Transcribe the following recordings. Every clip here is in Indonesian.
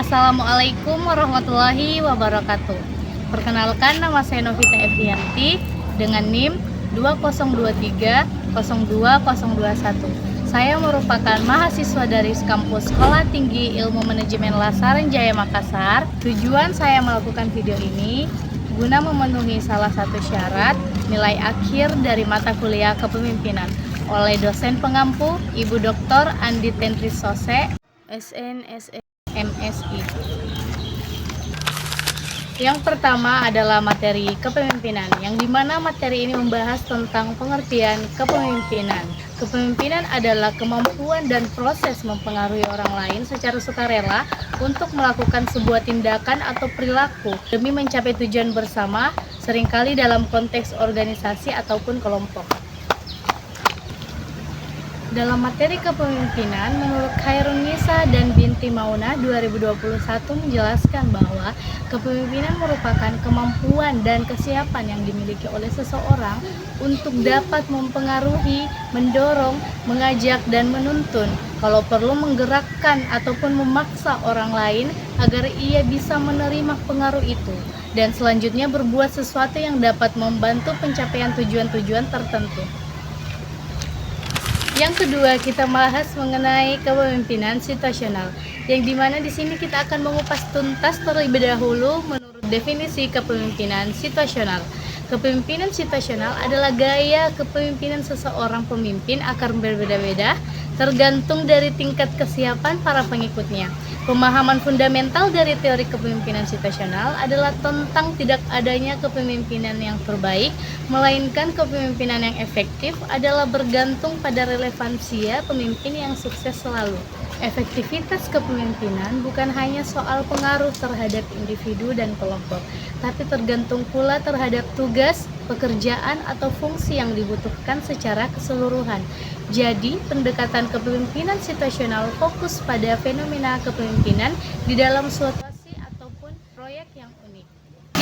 Assalamualaikum warahmatullahi wabarakatuh. Perkenalkan, nama saya Novita Evianti dengan NIM 20230201. Saya merupakan mahasiswa dari kampus Sekolah Tinggi Ilmu Manajemen Lasaran Jaya Makassar. Tujuan saya melakukan video ini guna memenuhi salah satu syarat nilai akhir dari mata kuliah kepemimpinan oleh dosen pengampu Ibu Dr. Andi Tendrisose, SNSE MSI. Yang pertama adalah materi kepemimpinan, yang dimana materi ini membahas tentang pengertian kepemimpinan. Kepemimpinan adalah kemampuan dan proses mempengaruhi orang lain secara sukarela untuk melakukan sebuah tindakan atau perilaku demi mencapai tujuan bersama, seringkali dalam konteks organisasi ataupun kelompok. Dalam materi kepemimpinan, menurut Khairunisa dan Binti Mauna 2021 menjelaskan bahwa kepemimpinan merupakan kemampuan dan kesiapan yang dimiliki oleh seseorang untuk dapat mempengaruhi, mendorong, mengajak, dan menuntun, kalau perlu menggerakkan ataupun memaksa orang lain agar ia bisa menerima pengaruh itu, dan selanjutnya berbuat sesuatu yang dapat membantu pencapaian tujuan-tujuan tertentu. Yang kedua, kita bahas mengenai kepemimpinan situasional, yang dimana di sini kita akan mengupas tuntas terlebih dahulu menurut definisi kepemimpinan situasional. Kepemimpinan situasional adalah gaya kepemimpinan seseorang pemimpin akan berbeda-beda tergantung dari tingkat kesiapan para pengikutnya. Pemahaman fundamental dari teori kepemimpinan situasional adalah tentang tidak adanya kepemimpinan yang terbaik, melainkan kepemimpinan yang efektif adalah bergantung pada relevansi pemimpin yang sukses selalu. Efektivitas kepemimpinan bukan hanya soal pengaruh terhadap individu dan kelompok, tapi tergantung pula terhadap tugas, pekerjaan, atau fungsi yang dibutuhkan secara keseluruhan. Jadi, pendekatan kepemimpinan situasional fokus pada fenomena kepemimpinan di dalam suatu situasi ataupun proyek yang unik.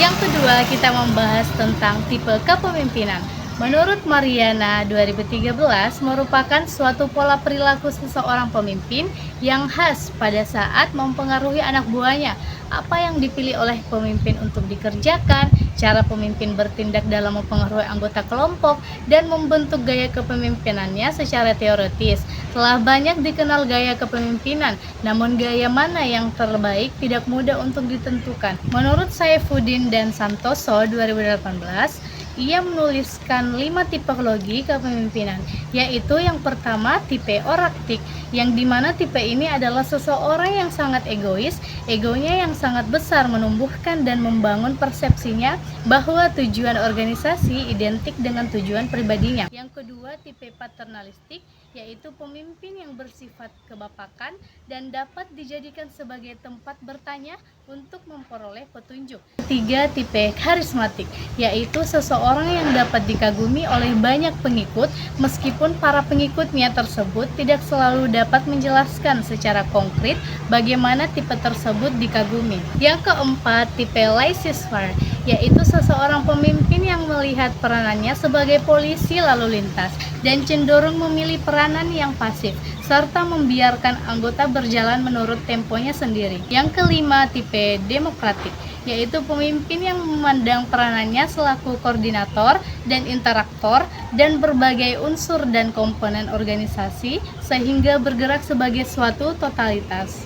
Yang kedua, kita membahas tentang tipe kepemimpinan. Menurut Mariana 2013, merupakan suatu pola perilaku seseorang pemimpin yang khas pada saat mempengaruhi anak buahnya. Apa yang dipilih oleh pemimpin untuk dikerjakan, cara pemimpin bertindak dalam mempengaruhi anggota kelompok, dan membentuk gaya kepemimpinannya secara teoritis. Telah banyak dikenal gaya kepemimpinan, namun gaya mana yang terbaik tidak mudah untuk ditentukan. Menurut Saifuddin dan Santoso 2018, ia menuliskan 5 tipologi kepemimpinan, yaitu yang pertama tipe oraktik, yang dimana tipe ini adalah seseorang yang sangat egois, egonya yang sangat besar menumbuhkan dan membangun persepsinya bahwa tujuan organisasi identik dengan tujuan pribadinya. Yang kedua tipe paternalistik, yaitu pemimpin yang bersifat kebapakan dan dapat dijadikan sebagai tempat bertanya untuk memperoleh petunjuk. Ketiga, tipe karismatik, yaitu seseorang yang dapat dikagumi oleh banyak pengikut meskipun para pengikutnya tersebut tidak selalu dapat menjelaskan secara konkret bagaimana tipe tersebut dikagumi. Yang keempat, tipe laissez-faire, yaitu seseorang pemimpin yang melihat peranannya sebagai polisi lalu lintas dan cenderung memilih peranan yang pasif serta membiarkan anggota berjalan menurut temponya sendiri. Yang kelima, tipe demokratik, yaitu pemimpin yang memandang peranannya selaku koordinator dan interaktor dan berbagai unsur dan komponen organisasi sehingga bergerak sebagai suatu totalitas.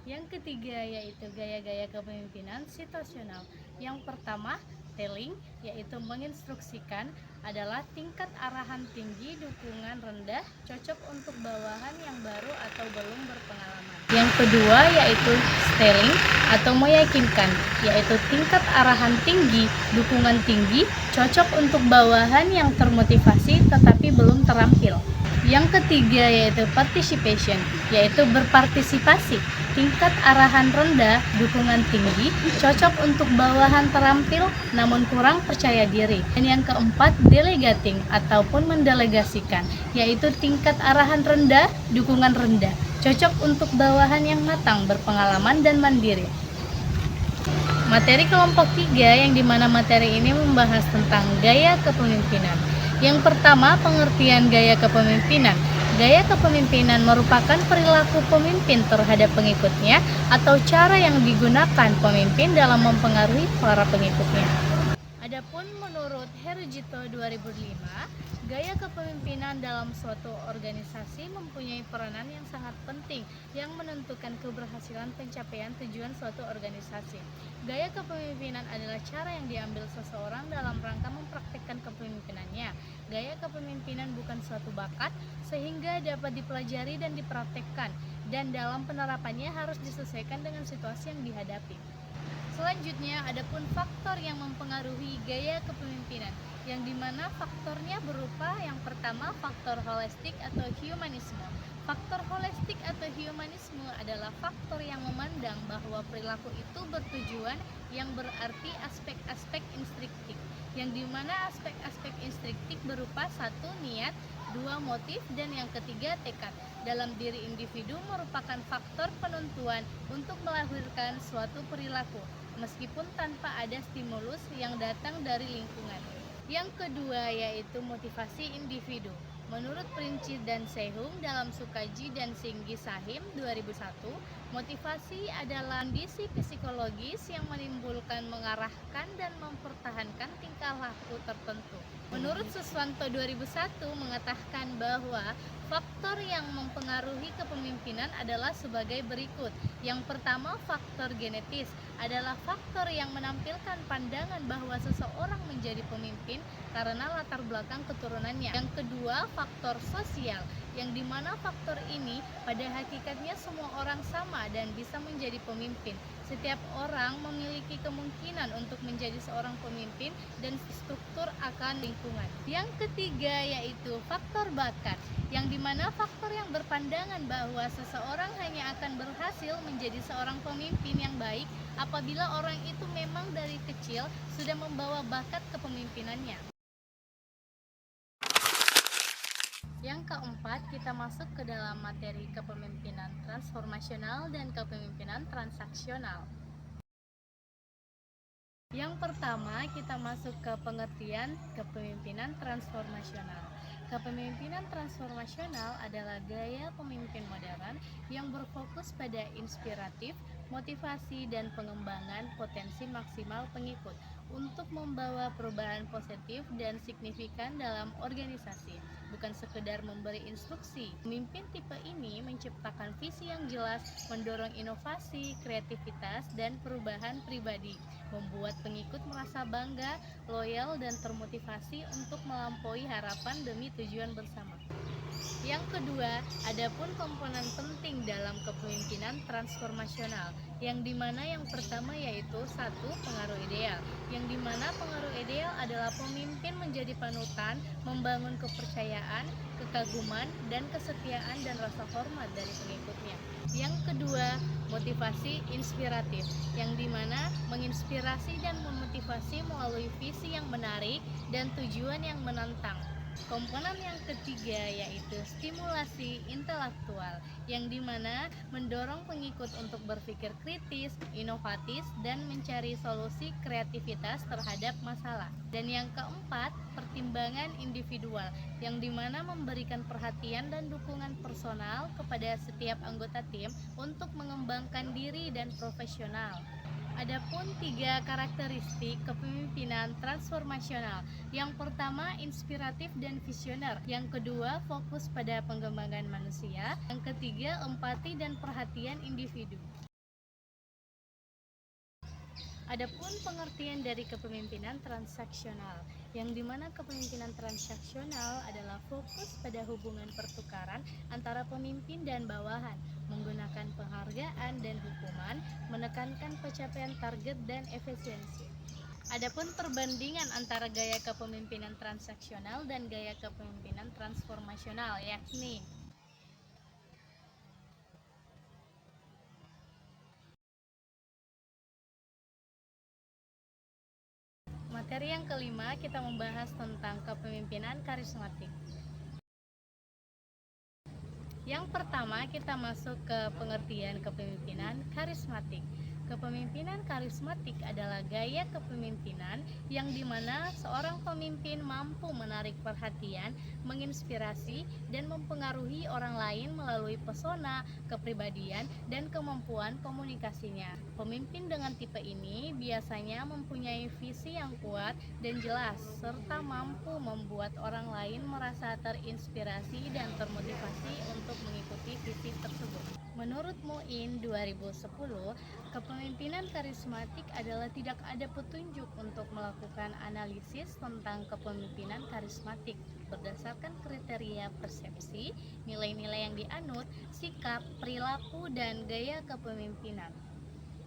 Yang ketiga yaitu gaya-gaya kepemimpinan situasional. Yang pertama, telling, yaitu menginstruksikan, adalah tingkat arahan tinggi, dukungan rendah, cocok untuk bawahan yang baru atau belum berpengalaman. Yang kedua yaitu styling atau meyakinkan, yaitu tingkat arahan tinggi, dukungan tinggi, cocok untuk bawahan yang termotivasi tetapi belum terampil. Yang ketiga yaitu participation, yaitu berpartisipasi, tingkat arahan rendah, dukungan tinggi, cocok untuk bawahan terampil namun kurang percaya diri. Dan yang keempat, delegating ataupun mendelegasikan, yaitu tingkat arahan rendah, dukungan rendah, cocok untuk bawahan yang matang, berpengalaman, dan mandiri. Materi kelompok 3, yang dimana materi ini membahas tentang gaya kepemimpinan. Yang pertama, pengertian gaya kepemimpinan. Gaya kepemimpinan merupakan perilaku pemimpin terhadap pengikutnya atau cara yang digunakan pemimpin dalam mempengaruhi para pengikutnya. Adapun menurut Herugito 2005, gaya kepemimpinan dalam suatu organisasi mempunyai peranan yang sangat penting yang menentukan keberhasilan pencapaian tujuan suatu organisasi. Gaya kepemimpinan adalah cara yang diambil seseorang dalam rangka mempraktikkan kepemimpinannya. Gaya kepemimpinan bukan suatu bakat sehingga dapat dipelajari dan dipraktekkan, dan dalam penerapannya harus disesuaikan dengan situasi yang dihadapi. Selanjutnya, adapun faktor yang mempengaruhi gaya kepemimpinan, yang dimana faktornya berupa yang pertama faktor holistik atau humanisme. Faktor holistik atau humanisme adalah faktor yang memandang bahwa perilaku itu bertujuan, yang berarti aspek-aspek instruktif, yang dimana aspek-aspek instruktif berupa satu niat, dua motif, dan yang ketiga tekad. Dalam diri individu merupakan faktor penentuan untuk melahirkan suatu perilaku, meskipun tanpa ada stimulus yang datang dari lingkungan. Yang kedua yaitu motivasi individu. Menurut Prince dan Sehung dalam Sukaji dan Singgi Sahim 2001, motivasi adalah kondisi psikologis yang menimbulkan, mengarahkan, dan mempertahankan tingkah laku tertentu. Menurut Suswanto 2001 mengatakan bahwa faktor yang mempengaruhi kepemimpinan adalah sebagai berikut. Yang pertama, faktor genetis adalah faktor yang menampilkan pandangan bahwa seseorang menjadi pemimpin karena latar belakang keturunannya. Yang kedua, faktor sosial, yang dimana faktor ini pada hakikatnya semua orang sama dan bisa menjadi pemimpin. Setiap orang memiliki kemungkinan untuk menjadi seorang pemimpin dan struktur akan lingkungan. Yang ketiga yaitu faktor bakat, yang dimana faktor yang berpandangan bahwa seseorang hanya akan berhasil menjadi seorang pemimpin yang baik apabila orang itu memang dari kecil sudah membawa bakat kepemimpinannya. Yang keempat, kita masuk ke dalam materi kepemimpinan transformasional dan kepemimpinan transaksional. Yang pertama, kita masuk ke pengertian kepemimpinan transformasional. Kepemimpinan transformasional adalah gaya pemimpin modern yang berfokus pada inspiratif, motivasi, dan pengembangan potensi maksimal pengikut untuk membawa perubahan positif dan signifikan dalam organisasi, bukan sekedar memberi instruksi. Pemimpin tipe ini menciptakan visi yang jelas, mendorong inovasi, kreativitas, dan perubahan pribadi, membuat pengikut merasa bangga, loyal, dan termotivasi untuk melampaui harapan demi tujuan bersama. Yang kedua, adapun komponen penting dalam kepemimpinan transformasional, yang dimana yang pertama yaitu satu, pengaruh ideal, yang dimana pengaruh ideal adalah pemimpin menjadi panutan, membangun kepercayaan, kekaguman, dan kesetiaan dan rasa hormat dari pengikutnya. Yang kedua, motivasi inspiratif, yang dimana menginspirasi dan memotivasi melalui visi yang menarik dan tujuan yang menantang. Komponen yang ketiga yaitu stimulasi intelektual, yang dimana mendorong pengikut untuk berpikir kritis, inovatif, dan mencari solusi kreativitas terhadap masalah. Dan yang keempat, pertimbangan individual, yang dimana memberikan perhatian dan dukungan personal kepada setiap anggota tim untuk mengembangkan diri dan profesional. Adapun tiga karakteristik kepemimpinan transformasional. Yang pertama, inspiratif dan visioner. Yang kedua, fokus pada pengembangan manusia. Yang ketiga, empati dan perhatian individu. Adapun pengertian dari kepemimpinan transaksional, yang dimana kepemimpinan transaksional adalah fokus pada hubungan pertukaran antara pemimpin dan bawahan, menggunakan penghargaan dan hukuman, menekankan pencapaian target dan efisiensi. Adapun perbandingan antara gaya kepemimpinan transaksional dan gaya kepemimpinan transformasional, yakni materi yang kelima, kita membahas tentang kepemimpinan karismatik. Yang pertama, kita masuk ke pengertian kepemimpinan karismatik. Kepemimpinan karismatik adalah gaya kepemimpinan yang dimana seorang pemimpin mampu menarik perhatian, menginspirasi, dan mempengaruhi orang lain melalui pesona, kepribadian, dan kemampuan komunikasinya. Pemimpin dengan tipe ini biasanya mempunyai visi yang kuat dan jelas, serta mampu membuat orang lain merasa terinspirasi dan termotivasi untuk mengikuti visi tersebut. Menurut Muin 2010, kepemimpinan karismatik adalah tidak ada petunjuk untuk melakukan analisis tentang kepemimpinan karismatik berdasarkan kriteria persepsi, nilai-nilai yang dianut, sikap, perilaku, dan gaya kepemimpinan.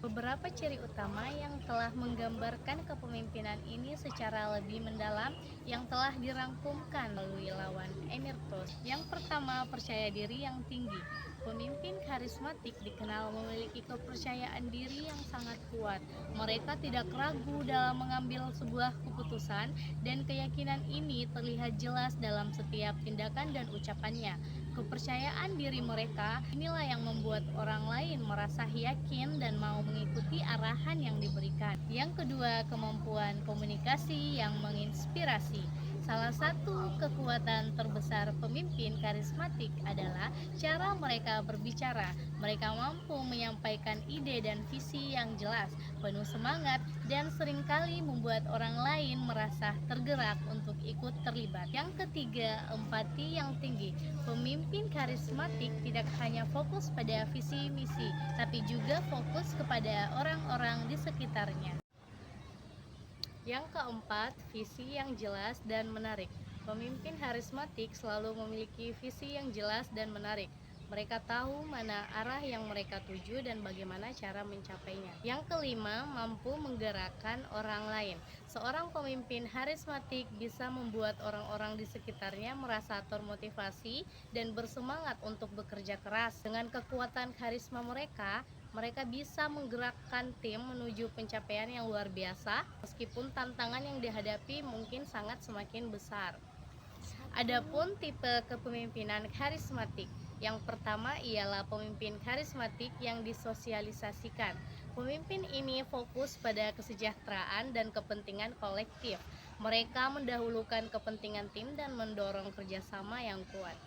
Beberapa ciri utama yang telah menggambarkan kepemimpinan ini secara lebih mendalam yang telah dirangkumkan melalui lawan Emirtos. Yang pertama, percaya diri yang tinggi. Pemimpin karismatik dikenal memiliki kepercayaan diri yang sangat kuat. Mereka tidak ragu dalam mengambil sebuah keputusan dan keyakinan ini terlihat jelas dalam setiap tindakan dan ucapannya. Kepercayaan diri mereka inilah yang membuat orang lain merasa yakin dan mau mengikuti arahan yang diberikan. Yang kedua, kemampuan komunikasi yang menginspirasi. Salah satu kekuatan terbesar pemimpin karismatik adalah cara mereka berbicara. Mereka mampu menyampaikan ide dan visi yang jelas, penuh semangat, dan seringkali membuat orang lain merasa tergerak untuk ikut terlibat. Yang ketiga, empati yang tinggi. Pemimpin karismatik tidak hanya fokus pada visi misi, tapi juga fokus kepada orang-orang di sekitarnya. Yang keempat, visi yang jelas dan menarik. Pemimpin karismatik selalu memiliki visi yang jelas dan menarik. Mereka tahu mana arah yang mereka tuju dan bagaimana cara mencapainya. Yang kelima, mampu menggerakkan orang lain. Seorang pemimpin karismatik bisa membuat orang-orang di sekitarnya merasa termotivasi dan bersemangat untuk bekerja keras. Dengan kekuatan karisma mereka bisa menggerakkan tim menuju pencapaian yang luar biasa, meskipun tantangan yang dihadapi mungkin sangat semakin besar. Adapun tipe kepemimpinan karismatik, yang pertama ialah pemimpin karismatik yang disosialisasikan. Pemimpin ini fokus pada kesejahteraan dan kepentingan kolektif. Mereka mendahulukan kepentingan tim dan mendorong kerjasama yang kuat.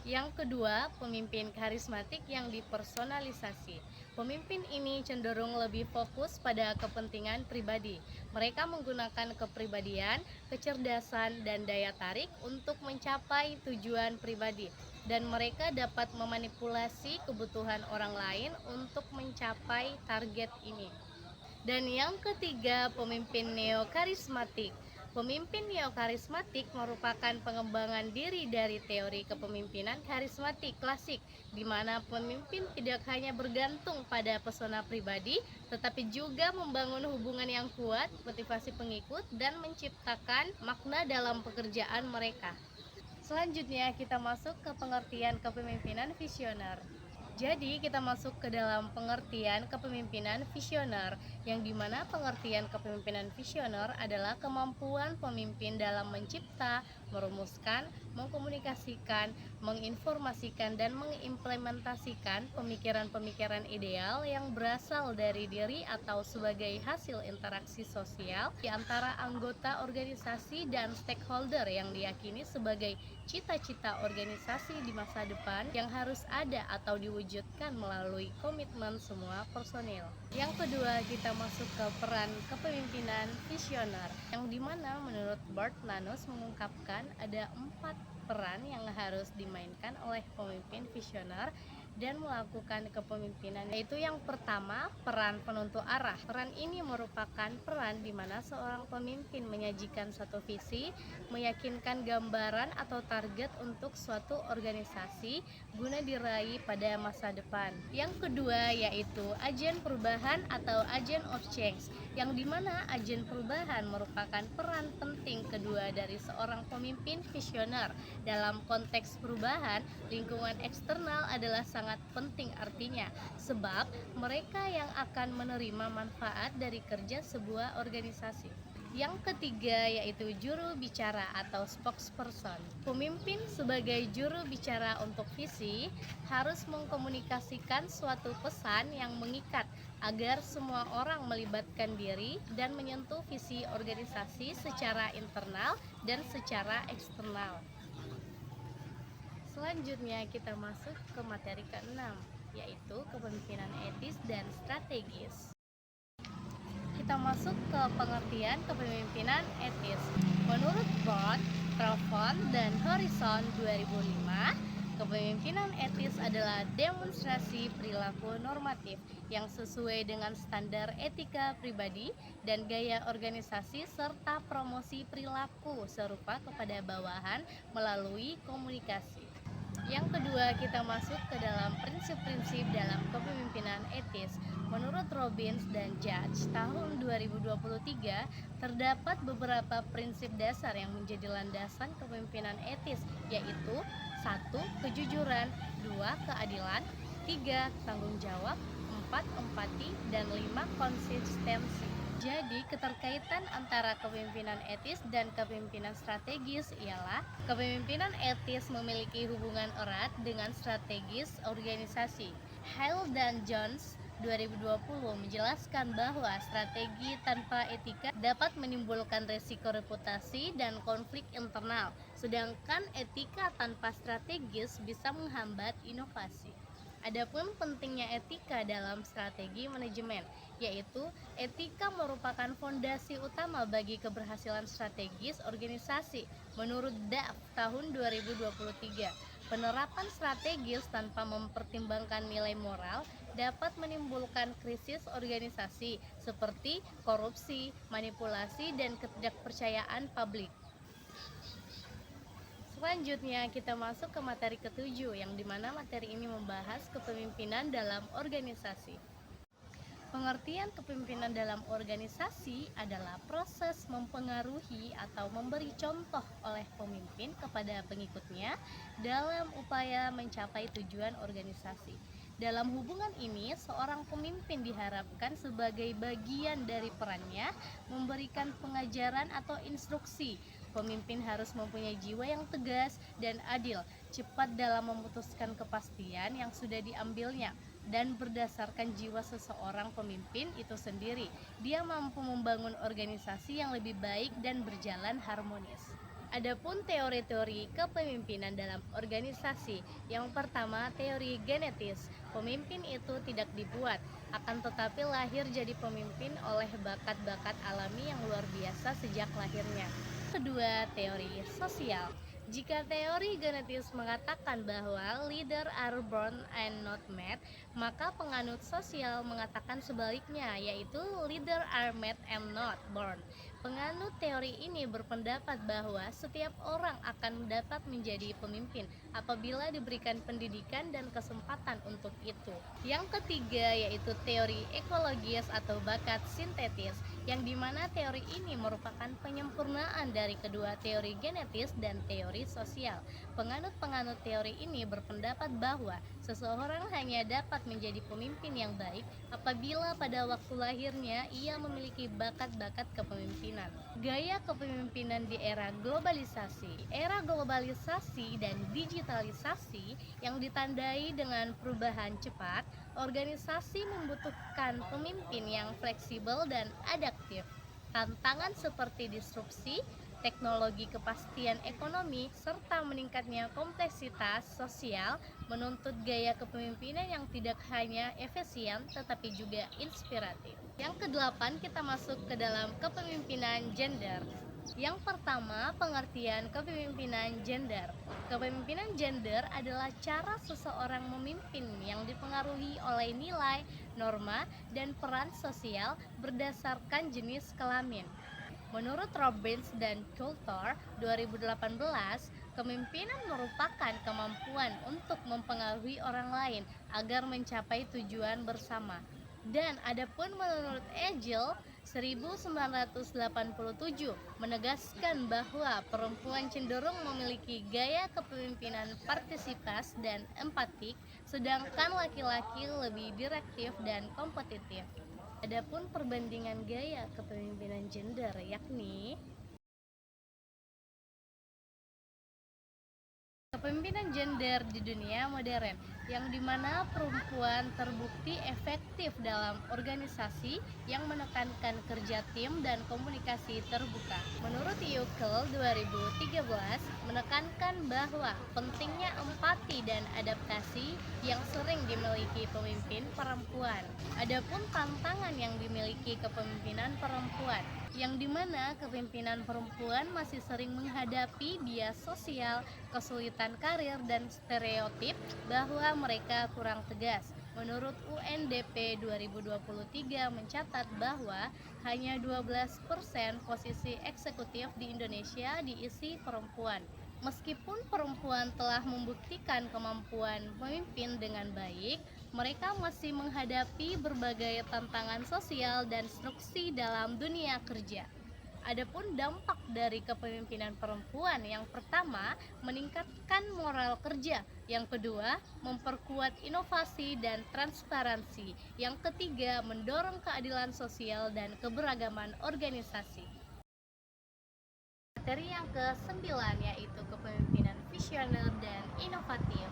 Yang kedua, pemimpin karismatik yang dipersonalisasi. Pemimpin ini cenderung lebih fokus pada kepentingan pribadi. Mereka menggunakan kepribadian, kecerdasan, dan daya tarik untuk mencapai tujuan pribadi, dan mereka dapat memanipulasi kebutuhan orang lain untuk mencapai target ini. Dan yang ketiga, pemimpin neokarismatik. Pemimpin neokarismatik merupakan pengembangan diri dari teori kepemimpinan karismatik klasik, di mana pemimpin tidak hanya bergantung pada pesona pribadi, tetapi juga membangun hubungan yang kuat, motivasi pengikut, dan menciptakan makna dalam pekerjaan mereka. Selanjutnya kita masuk ke pengertian kepemimpinan visioner. Jadi kita masuk ke dalam pengertian kepemimpinan visioner, yang dimana pengertian kepemimpinan visioner adalah kemampuan pemimpin dalam mencipta, merumuskan, mengkomunikasikan, menginformasikan, dan mengimplementasikan pemikiran-pemikiran ideal yang berasal dari diri atau sebagai hasil interaksi sosial di antara anggota organisasi dan stakeholder yang diyakini sebagai cita-cita organisasi di masa depan yang harus ada atau diwujudkan melalui komitmen semua personil. Yang kedua, kita masuk ke peran kepemimpinan visioner, yang dimana menurut Bart Nanos mengungkapkan ada 4 peran yang harus dimainkan oleh pemimpin visioner dan melakukan kepemimpinan, yaitu yang pertama, peran penentu arah. Peran ini merupakan peran di mana seorang pemimpin menyajikan satu visi, meyakinkan gambaran atau target untuk suatu organisasi guna diraih pada masa depan. Yang kedua yaitu agen perubahan atau agent of change, yang dimana agen perubahan merupakan peran penting kedua dari seorang pemimpin visioner. Dalam konteks perubahan, lingkungan eksternal adalah sangat penting artinya, sebab mereka yang akan menerima manfaat dari kerja sebuah organisasi. Yang ketiga yaitu juru bicara atau spokesperson. Pemimpin sebagai juru bicara untuk visi harus mengkomunikasikan suatu pesan yang mengikat agar semua orang melibatkan diri dan menyentuh visi organisasi secara internal dan secara eksternal. Selanjutnya kita masuk ke materi ke-6, yaitu kepemimpinan etis dan strategis. Kita masuk ke pengertian kepemimpinan etis. Menurut Bond, Trovon, dan Horizon 2005, kepemimpinan etis adalah demonstrasi perilaku normatif yang sesuai dengan standar etika pribadi dan gaya organisasi serta promosi perilaku serupa kepada bawahan melalui komunikasi. Yang kedua, kita masuk ke dalam prinsip-prinsip dalam kepemimpinan etis. Menurut Robbins dan Judge, tahun 2023 terdapat beberapa prinsip dasar yang menjadi landasan kepemimpinan etis, yaitu 1. Kejujuran, 2. Keadilan, 3. Tanggung jawab, 4. Empati, dan 5. Konsistensi. Jadi, keterkaitan antara kepemimpinan etis dan kepemimpinan strategis ialah kepemimpinan etis memiliki hubungan erat dengan strategis organisasi. Hale dan Jones 2020 menjelaskan bahwa strategi tanpa etika dapat menimbulkan resiko reputasi dan konflik internal, sedangkan etika tanpa strategis bisa menghambat inovasi. Adapun pentingnya etika dalam strategi manajemen, yaitu etika merupakan fondasi utama bagi keberhasilan strategis organisasi. Menurut Duff tahun 2023, penerapan strategis tanpa mempertimbangkan nilai moral dapat menimbulkan krisis organisasi seperti korupsi, manipulasi, dan ketidakpercayaan publik. Selanjutnya kita masuk ke materi ke-7, yang dimana materi ini membahas kepemimpinan dalam organisasi. Pengertian kepemimpinan dalam organisasi adalah proses mempengaruhi atau memberi contoh oleh pemimpin kepada pengikutnya dalam upaya mencapai tujuan organisasi. Dalam hubungan ini, seorang pemimpin diharapkan sebagai bagian dari perannya memberikan pengajaran atau instruksi. Pemimpin harus mempunyai jiwa yang tegas dan adil, cepat dalam memutuskan kepastian yang sudah diambilnya, dan berdasarkan jiwa seseorang pemimpin itu sendiri, dia mampu membangun organisasi yang lebih baik dan berjalan harmonis. Adapun teori-teori kepemimpinan dalam organisasi, yang pertama teori genetis. Pemimpin itu tidak dibuat, akan tetapi lahir jadi pemimpin oleh bakat-bakat alami yang luar biasa sejak lahirnya. Kedua, teori sosial. Jika teori genetis mengatakan bahwa leader are born and not made, maka penganut sosial mengatakan sebaliknya, yaitu leader are made and not born. Penganut teori ini berpendapat bahwa setiap orang akan dapat menjadi pemimpin apabila diberikan pendidikan dan kesempatan untuk itu. Yang ketiga yaitu teori ekologis atau bakat sintetis, yang dimana teori ini merupakan penyempurnaan dari kedua teori genetis dan teori sosial. Penganut-penganut teori ini berpendapat bahwa seseorang hanya dapat menjadi pemimpin yang baik apabila pada waktu lahirnya ia memiliki bakat-bakat kepemimpinan. Gaya kepemimpinan di era globalisasi. Era globalisasi dan digitalisasi yang ditandai dengan perubahan cepat, organisasi membutuhkan pemimpin yang fleksibel dan adaptif. Tantangan seperti disrupsi, teknologi, kepastian ekonomi, serta meningkatnya kompleksitas sosial menuntut gaya kepemimpinan yang tidak hanya efisien tetapi juga inspiratif. Yang kedelapan, kita masuk ke dalam kepemimpinan gender. Yang pertama, pengertian kepemimpinan gender. Kepemimpinan gender adalah cara seseorang memimpin yang dipengaruhi oleh nilai, norma, dan peran sosial berdasarkan jenis kelamin. Menurut Robbins dan Coulter 2018, kepemimpinan merupakan kemampuan untuk mempengaruhi orang lain agar mencapai tujuan bersama. Dan adapun menurut Agile 1987 menegaskan bahwa perempuan cenderung memiliki gaya kepemimpinan partisipas dan empatik, sedangkan laki-laki lebih direktif dan kompetitif. Adapun perbandingan gaya kepemimpinan gender yakni kepemimpinan gender di dunia modern, yang dimana perempuan terbukti efektif dalam organisasi yang menekankan kerja tim dan komunikasi terbuka. Menurut Yukel 2013, menekankan bahwa pentingnya empati dan adaptasi yang sering dimiliki pemimpin perempuan. Adapun tantangan yang dimiliki kepemimpinan perempuan, yang dimana kepemimpinan perempuan masih sering menghadapi bias sosial, kesulitan karir, dan stereotip bahwa mereka kurang tegas. Menurut UNDP 2023 mencatat bahwa hanya 12% posisi eksekutif di Indonesia diisi perempuan. Meskipun perempuan telah membuktikan kemampuan memimpin dengan baik, mereka masih menghadapi berbagai tantangan sosial dan struktur dalam dunia kerja. Adapun dampak dari kepemimpinan perempuan, yang pertama, meningkatkan moral kerja, yang kedua, memperkuat inovasi dan transparansi, yang ketiga, mendorong keadilan sosial dan keberagaman organisasi. Materi yang ke-9 yaitu kepemimpinan visioner dan inovatif.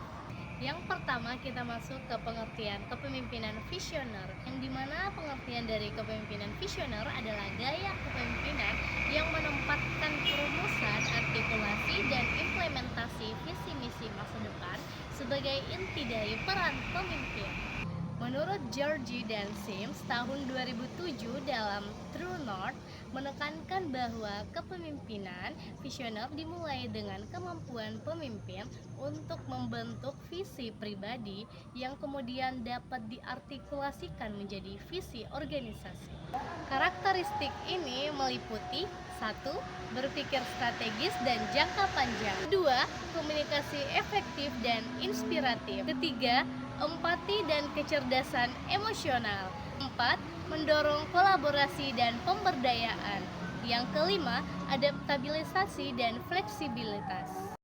Yang pertama kita masuk ke pengertian kepemimpinan visioner, yang dimana pengertian dari kepemimpinan visioner adalah gaya kepemimpinan yang menempatkan perumusan, artikulasi, dan implementasi visi misi masa depan sebagai inti dari peran pemimpin. Menurut Georgie dan Sims tahun 2007 dalam True North, menekankan bahwa kepemimpinan visioner dimulai dengan kemampuan pemimpin untuk membentuk visi pribadi yang kemudian dapat diartikulasikan menjadi visi organisasi. Karakteristik ini meliputi 1. Berpikir strategis dan jangka panjang. 2. Komunikasi efektif dan inspiratif. Ketiga, empati dan kecerdasan emosional. 4. Mendorong kolaborasi dan pemberdayaan. Yang kelima, adaptabilisasi dan fleksibilitas.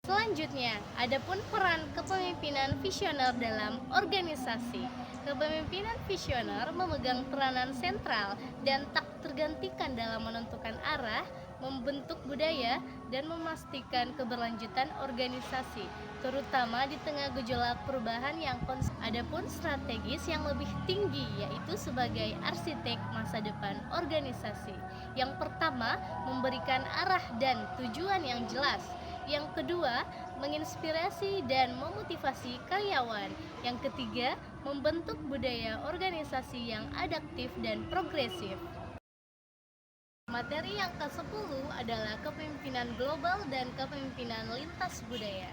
Selanjutnya, adapun peran kepemimpinan visioner dalam organisasi. Kepemimpinan visioner memegang peranan sentral dan tak tergantikan dalam menentukan arah, membentuk budaya, dan memastikan keberlanjutan organisasi, terutama di tengah gejolak perubahan yang adapun strategis yang lebih tinggi, yaitu sebagai arsitek masa depan organisasi. Yang pertama, memberikan arah dan tujuan yang jelas. Yang kedua, menginspirasi dan memotivasi karyawan. Yang ketiga, membentuk budaya organisasi yang adaptif dan progresif. Materi yang ke-10 adalah kepemimpinan global dan kepemimpinan lintas budaya.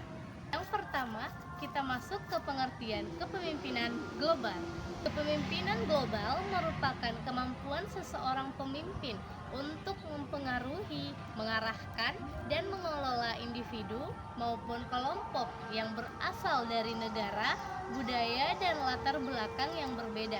Yang pertama, kita masuk ke pengertian kepemimpinan global. Kepemimpinan global merupakan kemampuan seseorang pemimpin untuk mempengaruhi, mengarahkan, dan mengelola individu maupun kelompok yang berasal dari negara, budaya, dan latar belakang yang berbeda.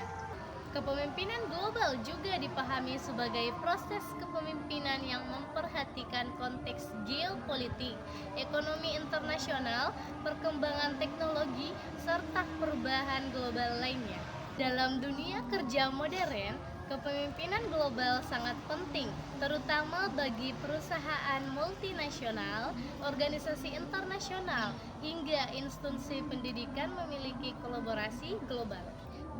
Kepemimpinan global juga dipahami sebagai proses kepemimpinan yang memperhatikan konteks geopolitik, ekonomi internasional, perkembangan teknologi, serta perubahan global lainnya. Dalam dunia kerja modern, kepemimpinan global sangat penting, terutama bagi perusahaan multinasional, organisasi internasional, hingga instansi pendidikan memiliki kolaborasi global.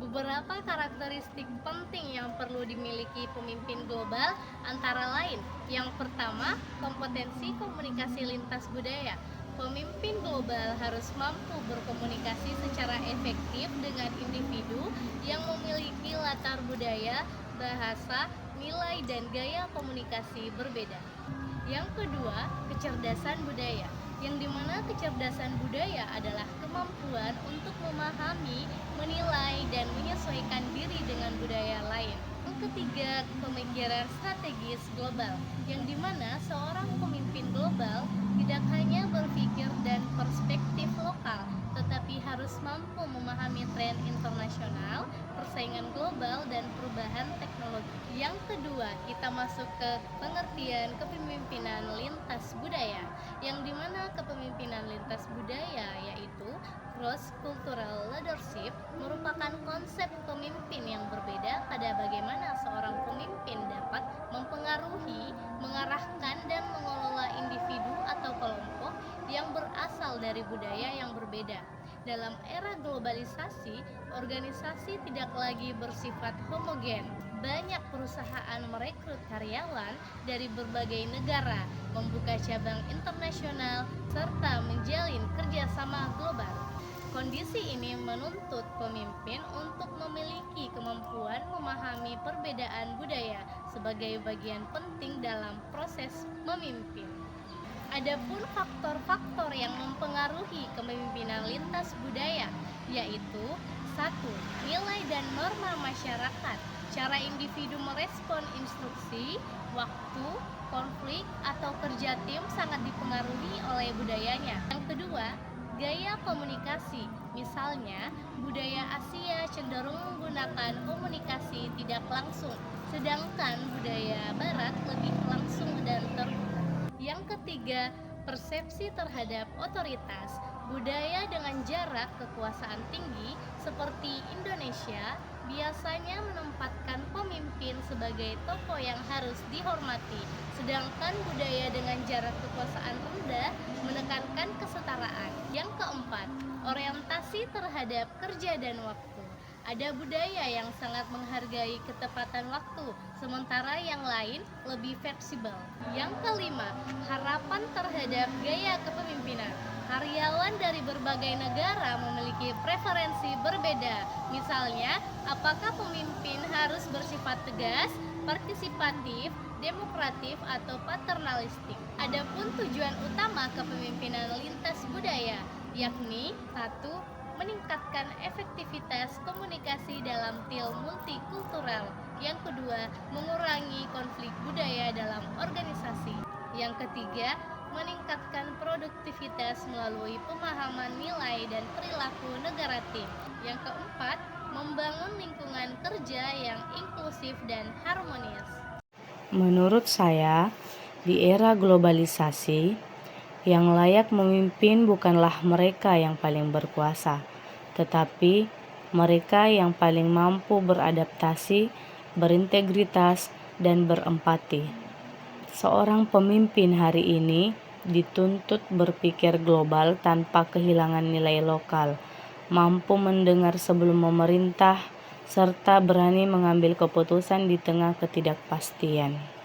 Beberapa karakteristik penting yang perlu dimiliki pemimpin global antara lain, yang pertama, kompetensi komunikasi lintas budaya. Pemimpin global harus mampu berkomunikasi secara efektif dengan individu yang memiliki latar budaya, bahasa, nilai, dan gaya komunikasi berbeda. Yang kedua, kecerdasan budaya, yang dimana kecerdasan budaya adalah kemampuan untuk memahami, menilai, dan menyesuaikan diri dengan budaya lain. Yang ketiga, pemikiran strategis global, yang dimana seorang pemimpin global tidak hanya berpikir dan perspektif lokal, tetapi harus mampu memahami tren internasional, persaingan global, dan perubahan teknologi. Yang kedua, kita masuk ke pengertian kepemimpinan lintas budaya, yang dimana kepemimpinan lintas budaya yaitu cross cultural leadership merupakan konsep pemimpin yang berbeda pada bagaimana seorang pemimpin dapat mempengaruhi, mengarahkan dan mengelola individu atau kelompok yang berasal dari budaya yang berbeda. Dalam era globalisasi, organisasi tidak lagi bersifat homogen. Banyak perusahaan merekrut karyawan dari berbagai negara, membuka cabang internasional, serta menjalin kerjasama global. Kondisi ini menuntut pemimpin untuk memiliki kemampuan memahami perbedaan budaya sebagai bagian penting dalam proses memimpin. Adapun faktor-faktor yang mempengaruhi kepemimpinan lintas budaya yaitu 1. Nilai dan norma masyarakat. Cara individu merespon instruksi, waktu, konflik, atau kerja tim sangat dipengaruhi oleh budayanya. Yang kedua, gaya komunikasi. Misalnya, budaya Asia cenderung menggunakan komunikasi tidak langsung, sedangkan budaya Barat lebih langsung dan terbuka. Yang ketiga, persepsi terhadap otoritas. Budaya dengan jarak kekuasaan tinggi seperti Indonesia biasanya menempatkan pemimpin sebagai tokoh yang harus dihormati, sedangkan budaya dengan jarak kekuasaan rendah menekankan kesetaraan. Yang keempat, orientasi terhadap kerja dan waktu. Ada budaya yang sangat menghargai ketepatan waktu, sementara yang lain lebih fleksibel. Yang kelima, harapan terhadap gaya kepemimpinan. Karyawan dari berbagai negara memiliki preferensi berbeda. Misalnya, apakah pemimpin harus bersifat tegas, partisipatif, demokratif, atau paternalistik? Adapun tujuan utama kepemimpinan lintas budaya, yakni 1. Meningkatkan efektivitas komunikasi dalam tim multikultural. Yang kedua, mengurangi konflik budaya dalam organisasi. Yang ketiga, meningkatkan produktivitas melalui pemahaman nilai dan perilaku negara tim. Yang keempat, membangun lingkungan kerja yang inklusif dan harmonis. Menurut saya, di era globalisasi, yang layak memimpin bukanlah mereka yang paling berkuasa, tetapi mereka yang paling mampu beradaptasi, berintegritas, dan berempati. Seorang pemimpin hari ini dituntut berpikir global tanpa kehilangan nilai lokal, mampu mendengar sebelum memerintah, serta berani mengambil keputusan di tengah ketidakpastian.